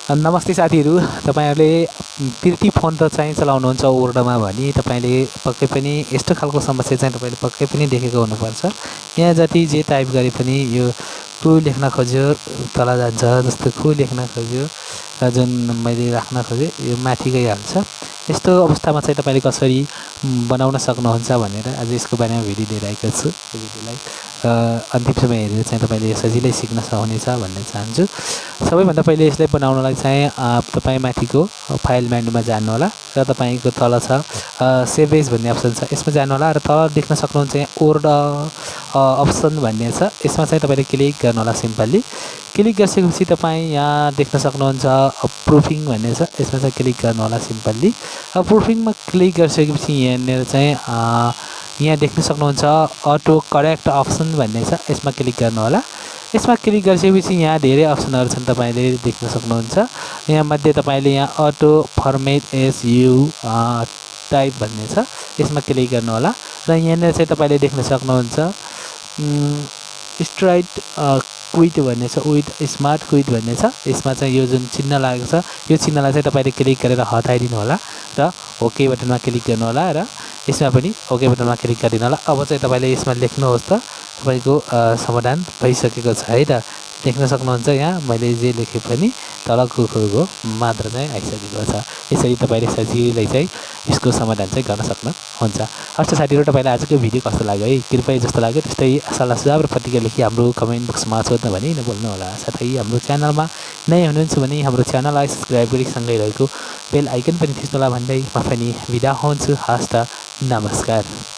नमस्ते साथीहरू, तपाईहरुले प्रीति फोन त चाहिँ चलाउनुहुन्छ ओर्डरमा भने तपाईले पक्कै पनि यस्तो खालको समस्या चाहिँ तपाईले पक्कै पनि देखेको हुनुपर्छ। यहाँ जति जे टाइप गरे पनि यो खु लेख्न खोज्यो तल जान्छ, जस्तो खु लेख्न खोज्यो र जुन मैले राख्न खोजे यो माथि गइहाल्छ। यस्तो अवस्थामा चाहिँ तपाईले कसरी बनाउन सक्नुहुन्छ भनेर आज यसको बारेमा भिडियो लिएर आएको छु। यो भिडियोलाई अन्तिमसम्म हेरेर चाहिँ तपाईले सजिलै सिक्न सक्नुहुनेछ भन्ने चाहन्छु। सबैभन्दा पहिले यसलाई बनाउनलाई चाहिँ तपाई माथिको फाइल मेन्युमा जानु होला र तपाईको तल छ सेभ एज भन्ने अप्सन छ, यसमा जानु होला र तल देख्न सक्नुहुन्छ यहाँ ओर्ड अप्सन भन्ने छ, यसमा चाहिँ तपाईले क्लिक गर्नु होला। सिम्पली क्लिक गरिसकेपछि तपाई यहाँ देख्न सक्नुहुन्छ प्रुफिङ भन्ने छ, यसमा चाहिँ क्लिक गर्नु होला। सिम्पली प्रुफिङमा क्लिक गरिसकेपछि यहाँनिर चाहिँ यहाँ देख्न सक्नुहुन्छ अटो करेक्ट अप्सन भन्ने छ, यसमा क्लिक गर्नु होला। यसमा क्लिक गरिसकेपछि यहाँ धेरै अप्सनहरु छन्, तपाईले देख्न सक्नुहुन्छ। यहाँ मध्ये तपाईले यहाँ auto format as you type भन्ने छ, यसमा क्लिक गर्नु होला र यहाँनिर चाहिँ तपाईले देख्न सक्नुहुन्छ स्ट्राइट क्विट भन्ने छ, विथ स्मार्ट क्विट भन्ने छ। यसमा चाहिँ यो जुन चिन्ह लागेको छ यो चिन्हलाई चाहिँ तपाईले क्लिक गरेर हटाइदिनु होला र ओके बटनमा क्लिक गर्नु होला र यसमा पनि ओके बटनमा क्लिक गरिदिनु होला। अब चाहिँ तपाईले यसमा लेख्नुहोस् त तपाईको समाधान भइसकेको छ है त। देख्न सक्नुहुन्छ यहाँ मैले जे लेखे पनि तल खुको मात्र चाहिँ आइसकेको छ। यसरी तपाईले सजिलै चाहिँ यसको समाधान चाहिँ गर्न सक्नुहुन्छ। हस् साथीहरु, तपाईलाई आजको भिडियो कस्तो लाग्यो है? कृपया जस्तो लाग्यो त्यस्तै सल्लाह सुझाव र प्रतिक्रिया लेखी हाम्रो कमेन्ट बक्समा सोध्न भनी नभुल्नु होला। साथै हाम्रो च्यानलमा नयाँ हुनुहुन्छ भने हाम्रो च्यानललाई सब्स्क्राइब गरी सँगै रहेको बेल आइकन पनि थिच्नु होला भन्दै म पनि बिदा हुन्छु। हस् त, नमस्कार।